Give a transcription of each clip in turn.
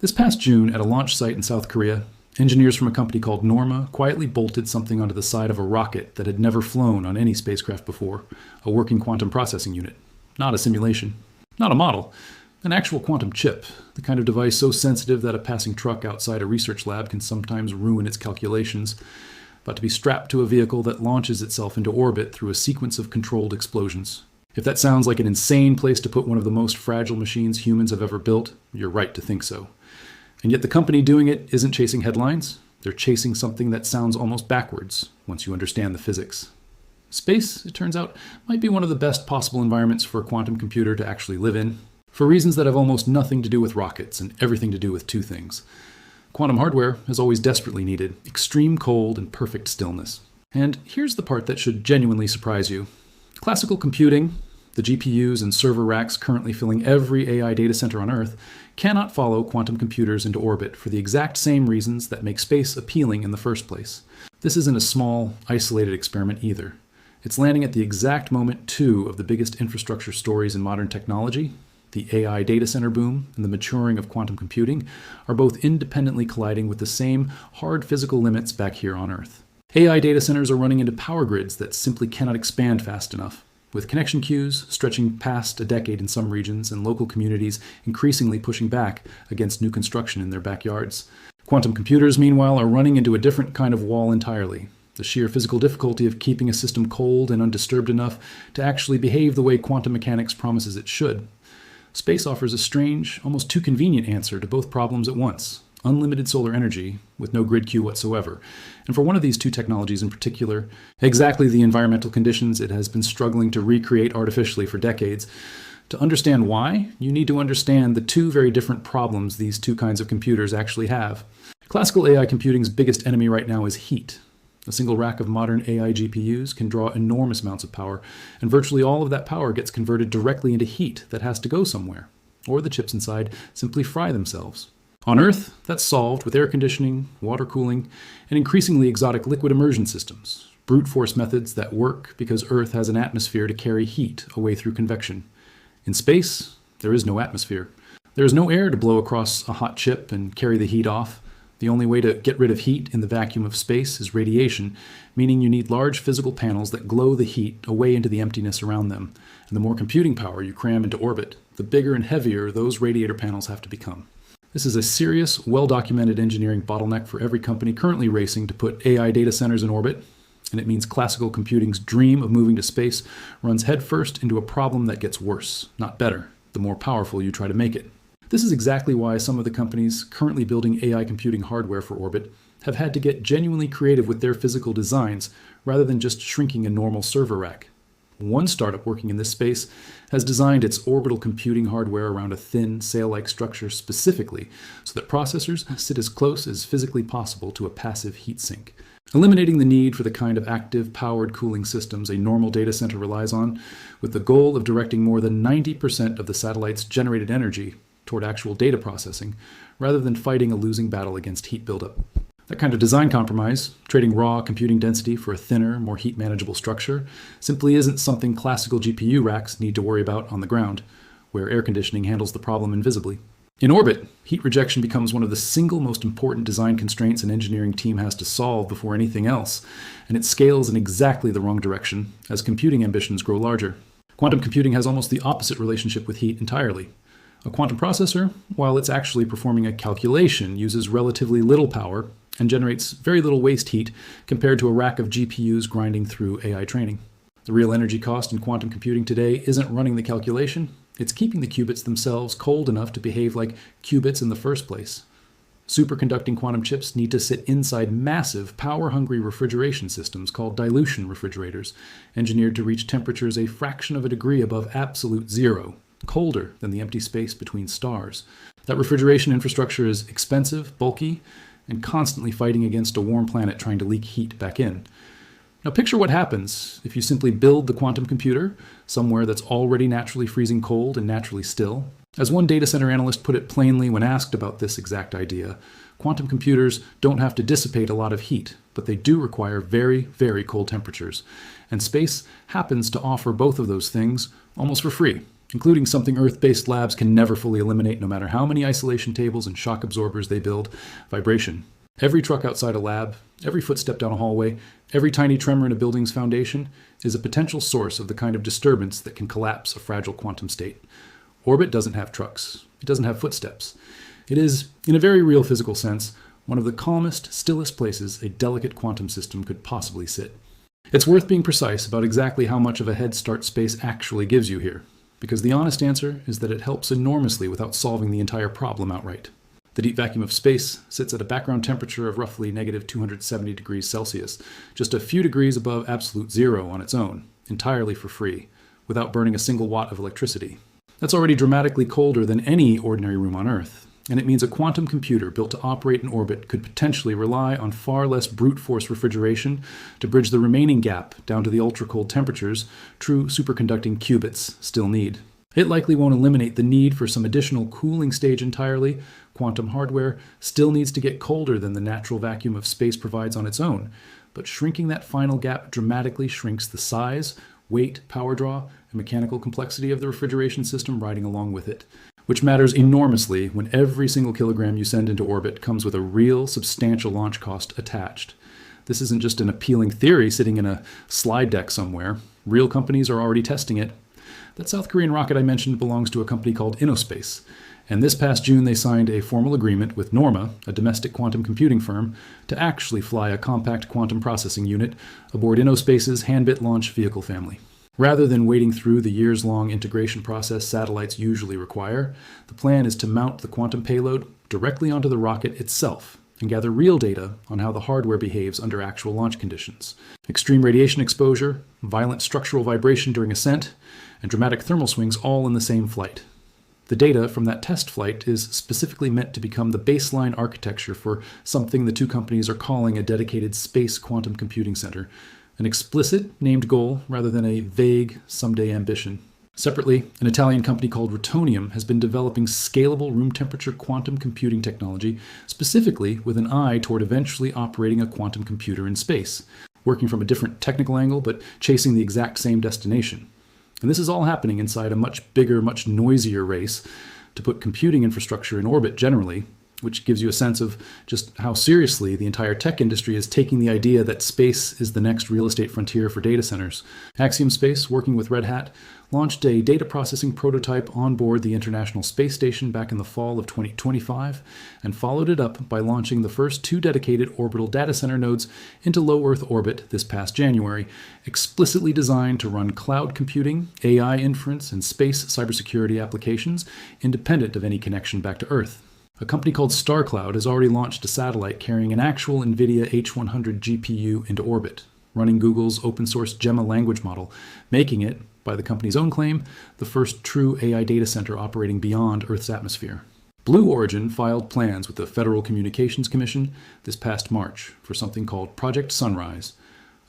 This past June, at a launch site in South Korea, engineers from a company called Norma quietly bolted something onto the side of a rocket that had never flown on any spacecraft before, a working quantum processing unit. Not a simulation. Not a model. An actual quantum chip, the kind of device so sensitive that a passing truck outside a research lab can sometimes ruin its calculations, but to be strapped to a vehicle that launches itself into orbit through a sequence of controlled explosions. If that sounds like an insane place to put one of the most fragile machines humans have ever built, you're right to think so. And yet the company doing it isn't chasing headlines. They're chasing something that sounds almost backwards once you understand the physics. Space, it turns out, might be one of the best possible environments for a quantum computer to actually live in, for reasons that have almost nothing to do with rockets and everything to do with two things. Quantum hardware has always desperately needed extreme cold and perfect stillness. And here's the part that should genuinely surprise you. Classical computing, the GPUs and server racks currently filling every AI data center on Earth, cannot follow quantum computers into orbit for the exact same reasons that make space appealing in the first place. This isn't a small, isolated experiment either. It's landing at the exact moment two of the biggest infrastructure stories in modern technology. The AI data center boom and the maturing of quantum computing are both independently colliding with the same hard physical limits back here on Earth. AI data centers are running into power grids that simply cannot expand fast enough, with connection queues stretching past a decade in some regions and local communities increasingly pushing back against new construction in their backyards. Quantum computers, meanwhile, are running into a different kind of wall entirely. The sheer physical difficulty of keeping a system cold and undisturbed enough to actually behave the way quantum mechanics promises it should. Space offers a strange, almost too convenient answer to both problems at once. Unlimited solar energy with no grid queue whatsoever. And for one of these two technologies in particular, exactly the environmental conditions it has been struggling to recreate artificially for decades. To understand why, you need to understand the two very different problems these two kinds of computers actually have. Classical AI computing's biggest enemy right now is heat. A single rack of modern AI GPUs can draw enormous amounts of power, and virtually all of that power gets converted directly into heat that has to go somewhere, or the chips inside simply fry themselves. On Earth, that's solved with air conditioning, water cooling, and increasingly exotic liquid immersion systems, brute force methods that work because Earth has an atmosphere to carry heat away through convection. In space, there is no atmosphere. There is no air to blow across a hot chip and carry the heat off. The only way to get rid of heat in the vacuum of space is radiation, meaning you need large physical panels that glow the heat away into the emptiness around them. And the more computing power you cram into orbit, the bigger and heavier those radiator panels have to become. This is a serious, well-documented engineering bottleneck for every company currently racing to put AI data centers in orbit, and it means classical computing's dream of moving to space runs headfirst into a problem that gets worse, not better, the more powerful you try to make it. This is exactly why some of the companies currently building AI computing hardware for orbit have had to get genuinely creative with their physical designs rather than just shrinking a normal server rack. One startup working in this space has designed its orbital computing hardware around a thin, sail-like structure specifically so that processors sit as close as physically possible to a passive heatsink, eliminating the need for the kind of active, powered cooling systems a normal data center relies on, with the goal of directing more than 90% of the satellite's generated energy toward actual data processing, rather than fighting a losing battle against heat buildup. That kind of design compromise, trading raw computing density for a thinner, more heat-manageable structure, simply isn't something classical GPU racks need to worry about on the ground, where air conditioning handles the problem invisibly. In orbit, heat rejection becomes one of the single most important design constraints an engineering team has to solve before anything else, and it scales in exactly the wrong direction as computing ambitions grow larger. Quantum computing has almost the opposite relationship with heat entirely. A quantum processor, while it's actually performing a calculation, uses relatively little power and generates very little waste heat compared to a rack of GPUs grinding through AI training. The real energy cost in quantum computing today isn't running the calculation, it's keeping the qubits themselves cold enough to behave like qubits in the first place. Superconducting quantum chips need to sit inside massive, power-hungry refrigeration systems called dilution refrigerators, engineered to reach temperatures a fraction of a degree above absolute zero, colder than the empty space between stars. That refrigeration infrastructure is expensive, bulky, and constantly fighting against a warm planet trying to leak heat back in. Now picture what happens if you simply build the quantum computer somewhere that's already naturally freezing cold and naturally still. As one data center analyst put it plainly when asked about this exact idea, quantum computers don't have to dissipate a lot of heat, but they do require very, very cold temperatures. And space happens to offer both of those things almost for free. including something Earth-based labs can never fully eliminate no matter how many isolation tables and shock absorbers they build: vibration. Every truck outside a lab, every footstep down a hallway, every tiny tremor in a building's foundation is a potential source of the kind of disturbance that can collapse a fragile quantum state. Orbit doesn't have trucks. It doesn't have footsteps. It is, in a very real physical sense, one of the calmest, stillest places a delicate quantum system could possibly sit. It's worth being precise about exactly how much of a head start space actually gives you here, because the honest answer is that it helps enormously without solving the entire problem outright. The deep vacuum of space sits at a background temperature of roughly negative 270 degrees Celsius, just a few degrees above absolute zero on its own, entirely for free, without burning a single watt of electricity. That's already dramatically colder than any ordinary room on Earth, and it means a quantum computer built to operate in orbit could potentially rely on far less brute force refrigeration to bridge the remaining gap down to the ultra-cold temperatures true superconducting qubits still need. It likely won't eliminate the need for some additional cooling stage entirely. Quantum hardware still needs to get colder than the natural vacuum of space provides on its own, but shrinking that final gap dramatically shrinks the size, weight, power draw, and mechanical complexity of the refrigeration system riding along with it, which matters enormously when every single kilogram you send into orbit comes with a real, substantial launch cost attached. This isn't just an appealing theory sitting in a slide deck somewhere. Real companies are already testing it. That South Korean rocket I mentioned belongs to a company called InnoSpace, and this past June they signed a formal agreement with Norma, a domestic quantum computing firm, to actually fly a compact quantum processing unit aboard InnoSpace's hand-bit launch vehicle family. Rather than wading through the years-long integration process satellites usually require, the plan is to mount the quantum payload directly onto the rocket itself and gather real data on how the hardware behaves under actual launch conditions. Extreme radiation exposure, violent structural vibration during ascent, and dramatic thermal swings all in the same flight. The data from that test flight is specifically meant to become the baseline architecture for something the two companies are calling a dedicated space quantum computing center, an explicit, named goal rather than a vague, someday ambition. Separately, an Italian company called Rutonium has been developing scalable room temperature quantum computing technology, specifically with an eye toward eventually operating a quantum computer in space, working from a different technical angle but chasing the exact same destination. And this is all happening inside a much bigger, much noisier race to put computing infrastructure in orbit generally, which gives you a sense of just how seriously the entire tech industry is taking the idea that space is the next real estate frontier for data centers. Axiom Space, working with Red Hat, launched a data processing prototype on board the International Space Station back in the fall of 2025, and followed it up by launching the first 2 dedicated orbital data center nodes into low Earth orbit this past January, explicitly designed to run cloud computing, AI inference, and space cybersecurity applications independent of any connection back to Earth. A company called StarCloud has already launched a satellite carrying an actual NVIDIA H100 GPU into orbit, running Google's open-source Gemma language model, making it, by the company's own claim, the first true AI data center operating beyond Earth's atmosphere. Blue Origin filed plans with the Federal Communications Commission this past March for something called Project Sunrise,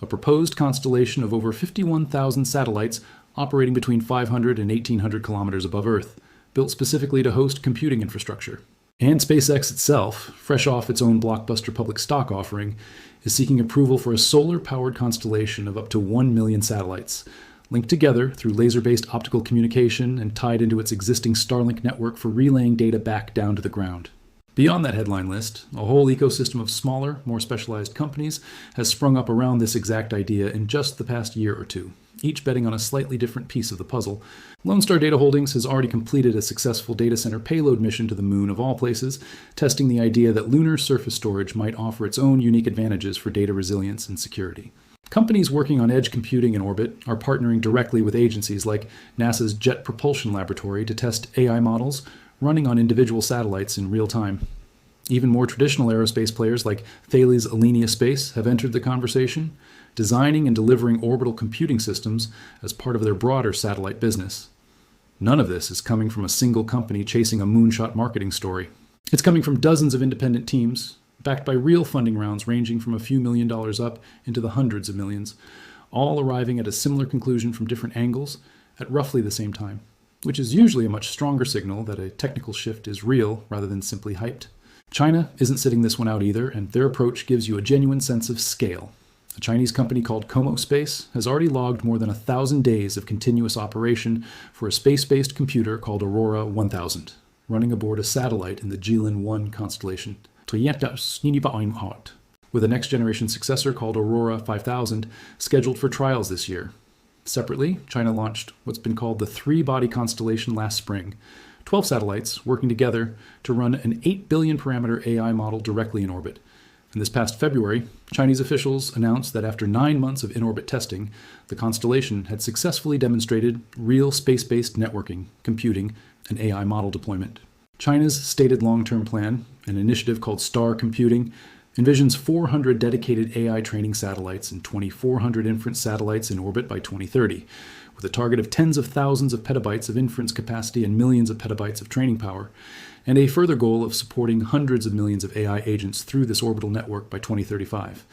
a proposed constellation of over 51,000 satellites operating between 500 and 1,800 kilometers above Earth, built specifically to host computing infrastructure. And SpaceX itself, fresh off its own blockbuster public stock offering, is seeking approval for a solar-powered constellation of up to 1 million satellites, linked together through laser-based optical communication and tied into its existing Starlink network for relaying data back down to the ground. Beyond that headline list, a whole ecosystem of smaller, more specialized companies has sprung up around this exact idea in just the past year or two, each betting on a slightly different piece of the puzzle. Lone Star Data Holdings has already completed a successful data center payload mission to the moon of all places, testing the idea that lunar surface storage might offer its own unique advantages for data resilience and security. Companies working on edge computing in orbit are partnering directly with agencies like NASA's Jet Propulsion Laboratory to test AI models running on individual satellites in real time. Even more traditional aerospace players like Thales Alenia Space have entered the conversation, designing and delivering orbital computing systems as part of their broader satellite business. None of this is coming from a single company chasing a moonshot marketing story. It's coming from dozens of independent teams, backed by real funding rounds ranging from a few $1 million up into the hundreds of millions, all arriving at a similar conclusion from different angles at roughly the same time, which is usually a much stronger signal that a technical shift is real rather than simply hyped. China isn't sitting this one out either, and their approach gives you a genuine sense of scale. A Chinese company called Como Space has already logged more than 1,000 days of continuous operation for a space-based computer called Aurora 1000, running aboard a satellite in the Jilin 1 constellation, with a next-generation successor called Aurora 5000 scheduled for trials this year. Separately, China launched what's been called the three-body constellation last spring, 12 satellites working together to run an 8 billion parameter AI model directly in orbit. And this past February, Chinese officials announced that after 9 months of in-orbit testing, the constellation had successfully demonstrated real space-based networking, computing, and AI model deployment. China's stated long-term plan, an initiative called Star Computing, envisions 400 dedicated AI training satellites and 2,400 inference satellites in orbit by 2030, with a target of tens of thousands of petabytes of inference capacity and millions of petabytes of training power, and a further goal of supporting hundreds of millions of AI agents through this orbital network by 2035.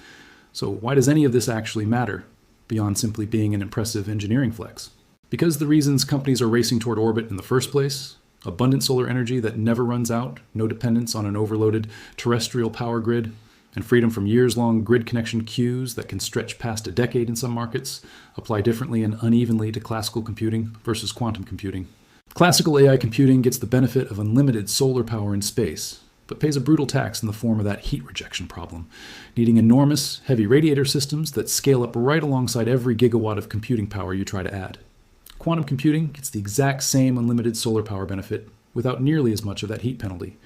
So why does any of this actually matter, beyond simply being an impressive engineering flex? Because the reasons companies are racing toward orbit in the first place, abundant solar energy that never runs out, no dependence on an overloaded terrestrial power grid, and freedom from years-long grid connection queues that can stretch past a decade in some markets, apply differently and unevenly to classical computing versus quantum computing. Classical AI computing gets the benefit of unlimited solar power in space, but pays a brutal tax in the form of that heat rejection problem, needing enormous, heavy radiator systems that scale up right alongside every gigawatt of computing power you try to add. Quantum computing gets the exact same unlimited solar power benefit without nearly as much of that heat penalty,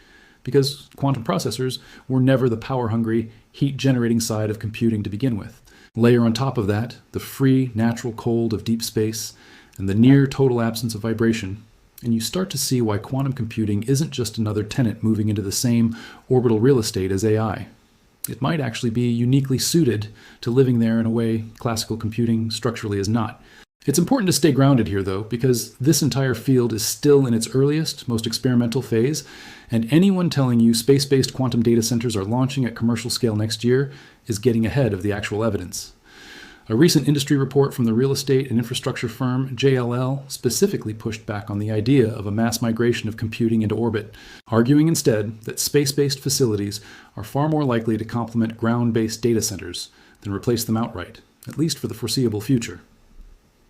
because quantum processors were never the power-hungry, heat-generating side of computing to begin with. Layer on top of that the free, natural cold of deep space and the near-total absence of vibration, and you start to see why quantum computing isn't just another tenant moving into the same orbital real estate as AI. It might actually be uniquely suited to living there in a way classical computing structurally is not. It's important to stay grounded here, though, because this entire field is still in its earliest, most experimental phase, and anyone telling you space-based quantum data centers are launching at commercial scale next year is getting ahead of the actual evidence. A recent industry report from the real estate and infrastructure firm JLL specifically pushed back on the idea of a mass migration of computing into orbit, arguing instead that space-based facilities are far more likely to complement ground-based data centers than replace them outright, at least for the foreseeable future.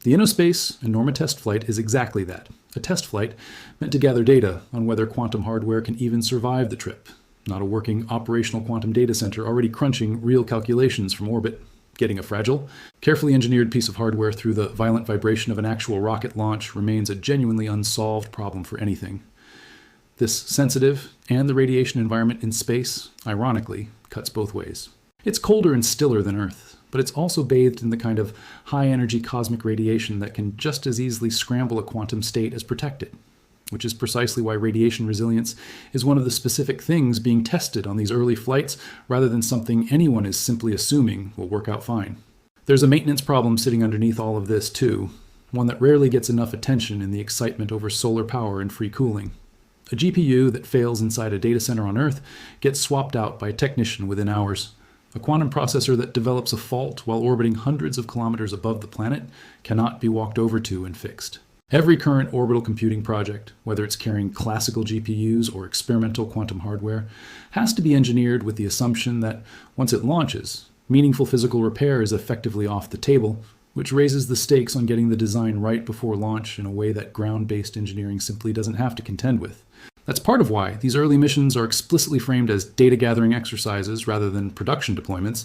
The InnoSpace and Norma test flight is exactly that, a test flight meant to gather data on whether quantum hardware can even survive the trip, not a working operational quantum data center already crunching real calculations from orbit. Getting a fragile, carefully engineered piece of hardware through the violent vibration of an actual rocket launch remains a genuinely unsolved problem for anything. This sensitive and the radiation environment in space, ironically, cuts both ways. It's colder and stiller than Earth, but it's also bathed in the kind of high-energy cosmic radiation that can just as easily scramble a quantum state as protect it, which is precisely why radiation resilience is one of the specific things being tested on these early flights rather than something anyone is simply assuming will work out fine. There's a maintenance problem sitting underneath all of this too, one that rarely gets enough attention in the excitement over solar power and free cooling. A GPU that fails inside a data center on Earth gets swapped out by a technician within hours. A quantum processor that develops a fault while orbiting hundreds of kilometers above the planet cannot be walked over to and fixed. Every current orbital computing project, whether it's carrying classical GPUs or experimental quantum hardware, has to be engineered with the assumption that once it launches, meaningful physical repair is effectively off the table, which raises the stakes on getting the design right before launch in a way that ground-based engineering simply doesn't have to contend with. That's part of why these early missions are explicitly framed as data-gathering exercises rather than production deployments.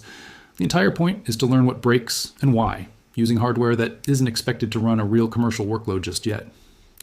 The entire point is to learn what breaks and why, using hardware that isn't expected to run a real commercial workload just yet.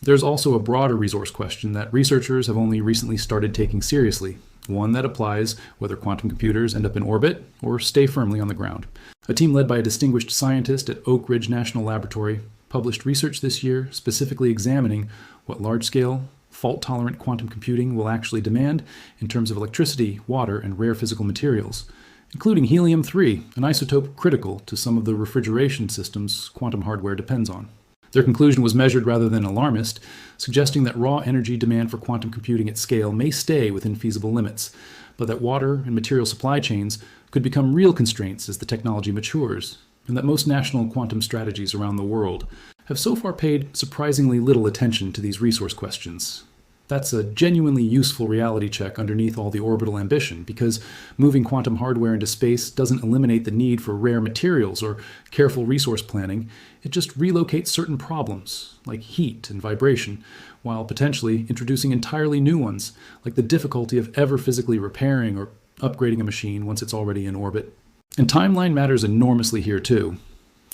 There's also a broader resource question that researchers have only recently started taking seriously, one that applies whether quantum computers end up in orbit or stay firmly on the ground. A team led by a distinguished scientist at Oak Ridge National Laboratory published research this year specifically examining what large-scale, fault-tolerant quantum computing will actually demand in terms of electricity, water, and rare physical materials, including helium-3, an isotope critical to some of the refrigeration systems quantum hardware depends on. Their conclusion was measured rather than alarmist, suggesting that raw energy demand for quantum computing at scale may stay within feasible limits, but that water and material supply chains could become real constraints as the technology matures, and that most national quantum strategies around the world have so far paid surprisingly little attention to these resource questions. That's a genuinely useful reality check underneath all the orbital ambition, because moving quantum hardware into space doesn't eliminate the need for rare materials or careful resource planning. It just relocates certain problems, like heat and vibration, while potentially introducing entirely new ones, like the difficulty of ever physically repairing or upgrading a machine once it's already in orbit. And timeline matters enormously here too.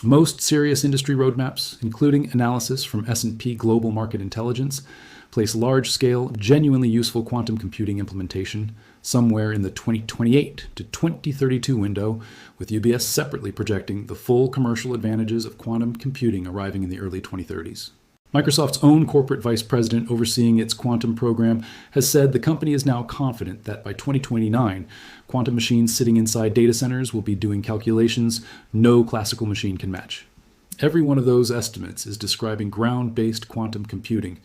Most serious industry roadmaps, including analysis from S&P Global Market Intelligence, place large-scale, genuinely useful quantum computing implementation somewhere in the 2028 to 2032 window, with UBS separately projecting the full commercial advantages of quantum computing arriving in the early 2030s. Microsoft's own corporate vice president overseeing its quantum program has said the company is now confident that by 2029, quantum machines sitting inside data centers will be doing calculations no classical machine can match. Every one of those estimates is describing ground-based quantum computing,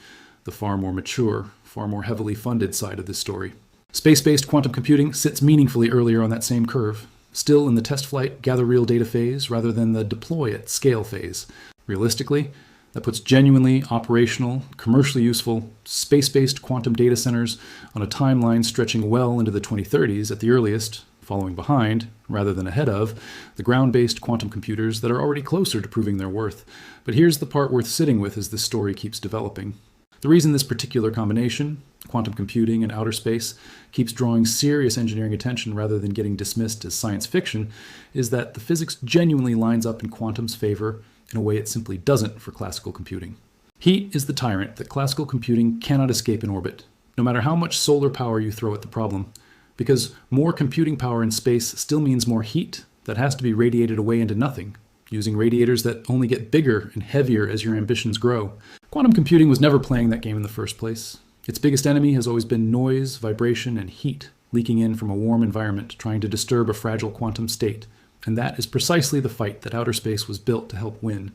the far more mature, far more heavily funded side of this story. Space-based quantum computing sits meaningfully earlier on that same curve, still in the test flight, gather real data phase rather than the deploy at scale phase. Realistically, that puts genuinely operational, commercially useful, space-based quantum data centers on a timeline stretching well into the 2030s at the earliest, following behind, rather than ahead of, the ground-based quantum computers that are already closer to proving their worth. But here's the part worth sitting with as this story keeps developing. The reason this particular combination, quantum computing and outer space, keeps drawing serious engineering attention rather than getting dismissed as science fiction is that the physics genuinely lines up in quantum's favor in a way it simply doesn't for classical computing. Heat is the tyrant that classical computing cannot escape in orbit, no matter how much solar power you throw at the problem, because more computing power in space still means more heat that has to be radiated away into nothing, using radiators that only get bigger and heavier as your ambitions grow. Quantum computing was never playing that game in the first place. Its biggest enemy has always been noise, vibration, and heat leaking in from a warm environment trying to disturb a fragile quantum state. And that is precisely the fight that outer space was built to help win.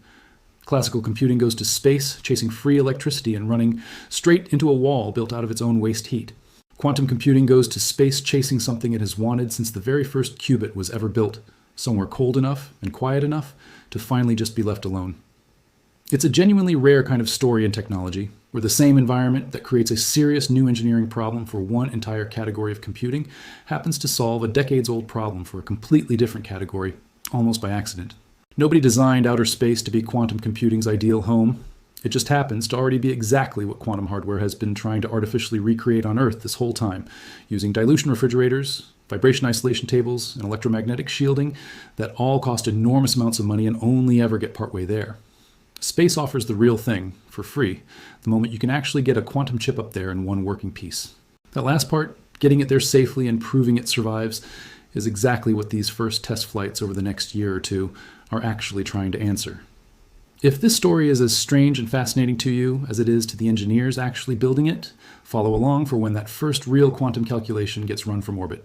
Classical computing goes to space, chasing free electricity and running straight into a wall built out of its own waste heat. Quantum computing goes to space chasing something it has wanted since the very first qubit was ever built, somewhere cold enough and quiet enough to finally just be left alone. It's a genuinely rare kind of story in technology, where the same environment that creates a serious new engineering problem for one entire category of computing happens to solve a decades-old problem for a completely different category, almost by accident. Nobody designed outer space to be quantum computing's ideal home. It just happens to already be exactly what quantum hardware has been trying to artificially recreate on Earth this whole time, using dilution refrigerators, vibration isolation tables, and electromagnetic shielding that all cost enormous amounts of money and only ever get partway there. Space offers the real thing, for free, the moment you can actually get a quantum chip up there in one working piece. That last part, getting it there safely and proving it survives, is exactly what these first test flights over the next year or two are actually trying to answer. If this story is as strange and fascinating to you as it is to the engineers actually building it, follow along for when that first real quantum calculation gets run from orbit.